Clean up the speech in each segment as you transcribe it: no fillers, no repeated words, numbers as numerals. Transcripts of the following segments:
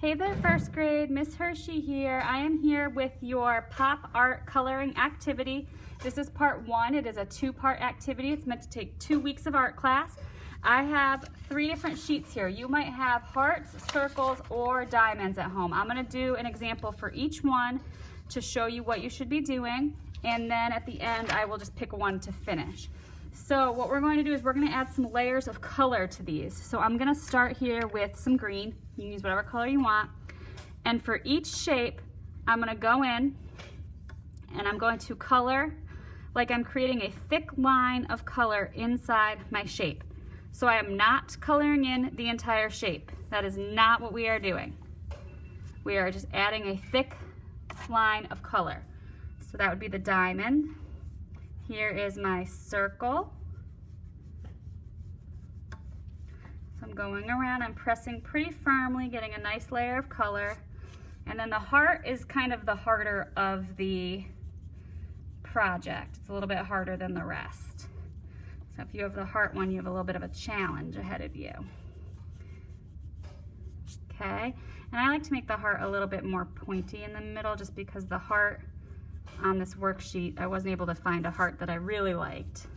Hey there, first grade. Miss Hershey here. I am here with your pop art coloring activity. This is part one. It is a two-part activity. It's meant to take 2 weeks of art class. I have 3 different sheets here. You might have hearts, circles, or diamonds at home. I'm going to do an example for each one to show you what you should be doing, and then at the end I will just pick one to finish. So what we're going to do is we're going to add some layers of color to these. So I'm going to start here with some green. You can use whatever color you want. And for each shape, I'm going to go in and I'm going to color like I'm creating a thick line of color inside my shape. So I am not coloring in the entire shape. That is not what we are doing. We are just adding a thick line of color. So that would be the diamond. Here is my circle. So I'm going around, I'm pressing pretty firmly, getting a nice layer of color. And then the heart is kind of the harder of the project. It's a little bit harder than the rest. So if you have the heart one, you have a little bit of a challenge ahead of you. Okay, and I like to make the heart a little bit more pointy in the middle just because the heart on this worksheet, I wasn't able to find a heart that I really liked.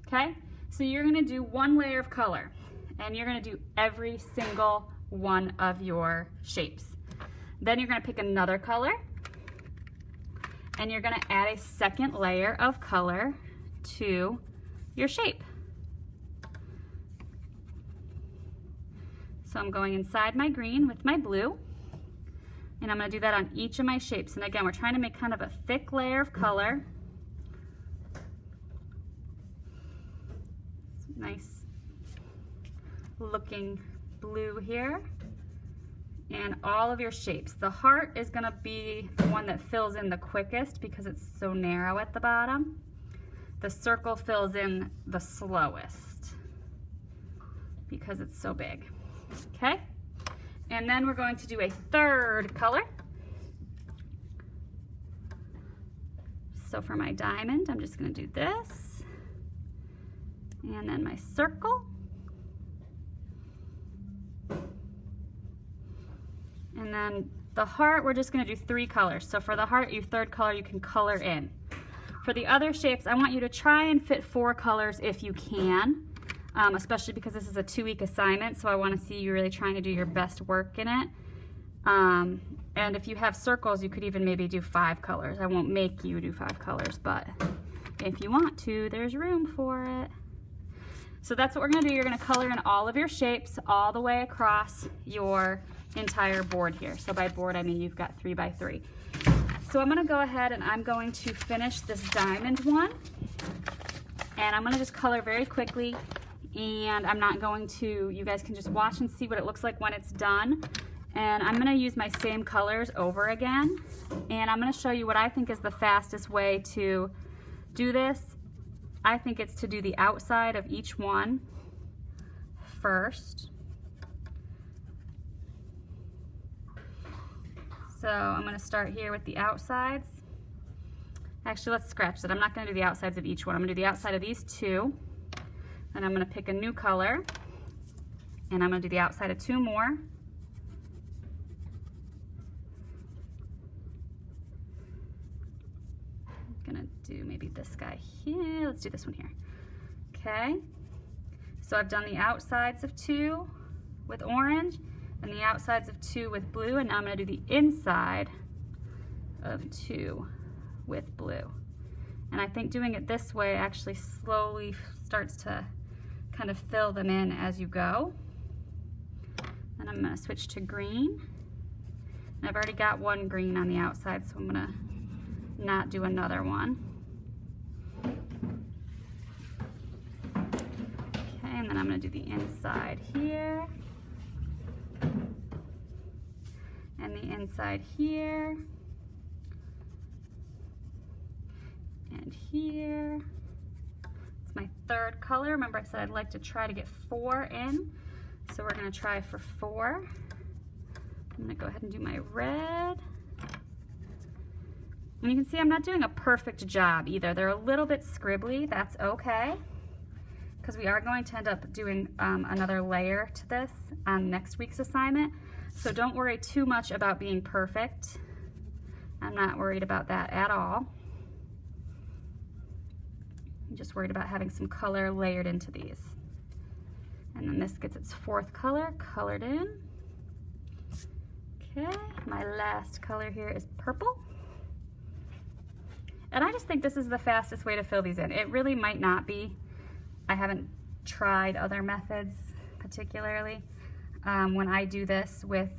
Okay, so you're gonna do one layer of color and you're gonna do every single one of your shapes. Then you're gonna pick another color and you're gonna add a second layer of color to your shape. So I'm going inside my green with my blue, and I'm going to do that on each of my shapes. And again, we're trying to make kind of a thick layer of color. Nice looking blue here. And all of your shapes. The heart is going to be the one that fills in the quickest because it's so narrow at the bottom. The circle fills in the slowest because it's so big. Okay? And then we're going to do a third color. So for my diamond, I'm just going to do this. And then my circle. And then the heart, we're just going to do 3 colors. So for the heart, your third color you can color in. For the other shapes, I want you to try and fit 4 colors if you can. Especially because this is a 2-week assignment, so I want to see you really trying to do your best work in it. And if you have circles, you could even maybe do 5 colors. I won't make you do 5 colors, but if you want to, there's room for it. So that's what we're going to do. You're going to color in all of your shapes all the way across your entire board here. So by board, I mean you've got 3 by 3. So I'm going to go ahead and I'm going to finish this diamond one. And I'm going to just color very quickly. And I'm not going to, you guys can just watch and see what it looks like when it's done. And I'm going to use my same colors over again. And I'm going to show you what I think is the fastest way to do this. I think it's to do the outside of each one first. So I'm going to start here with the outsides. Actually, let's scratch that. I'm not going to do the outsides of each one. I'm going to do the outside of these 2. And I'm going to pick a new color, and I'm going to do the outside of 2 more. I'm going to do maybe this guy here. Let's do this one here. Okay, so I've done the outsides of 2 with orange and the outsides of 2 with blue, and now I'm going to do the inside of 2 with blue. And I think doing it this way actually slowly starts to kind of fill them in as you go. And I'm going to switch to green. And I've already got one green on the outside, so I'm going to not do another one. Okay, and then I'm going to do the inside here. And the inside here. And here. My third color. Remember I said I'd like to try to get 4 in. So we're going to try for 4. I'm going to go ahead and do my red. And you can see I'm not doing a perfect job either. They're a little bit scribbly. That's okay. because we are going to end up doing another layer to this on next week's assignment. So don't worry too much about being perfect. I'm not worried about that at all. I'm just worried about having some color layered into these. And then this gets its fourth color colored in. Okay, my last color here is purple. And I just think this is the fastest way to fill these in. It really might not be. I haven't tried other methods particularly. When I do this with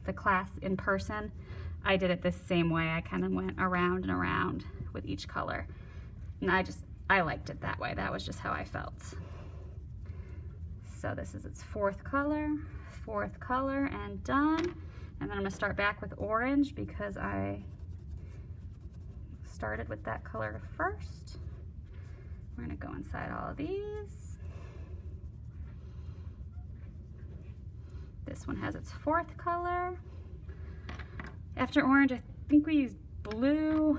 the class in person, I did it this same way. I kind of went around and around with each color. And I liked it that way. That was just how I felt. So this is its fourth color, and done. And then I'm gonna start back with orange because I started with that color first. We're gonna go inside all of these. This one has its fourth color. After orange, I think we used blue.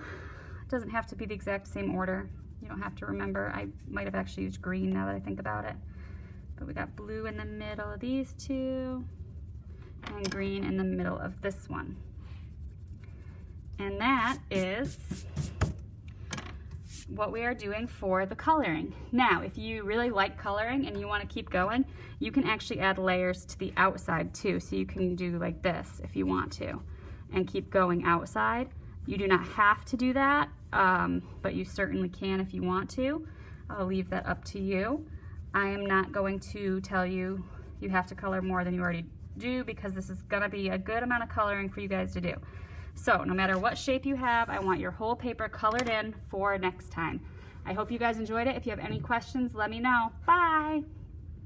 It doesn't have to be the exact same order. You don't have to remember. I might have actually used green now that I think about it. But we got blue in the middle of these two, and green in the middle of this one. And that is what we are doing for the coloring. Now, if you really like coloring and you want to keep going, you can actually add layers to the outside too. So you can do like this if you want to, and keep going outside. You do not have to do that, but you certainly can if you want to. I'll leave that up to you. I am not going to tell you you have to color more than you already do, because this is gonna be a good amount of coloring for you guys to do. So no matter what shape you have, I want your whole paper colored in for next time. I hope you guys enjoyed it. If you have any questions, let me know. Bye.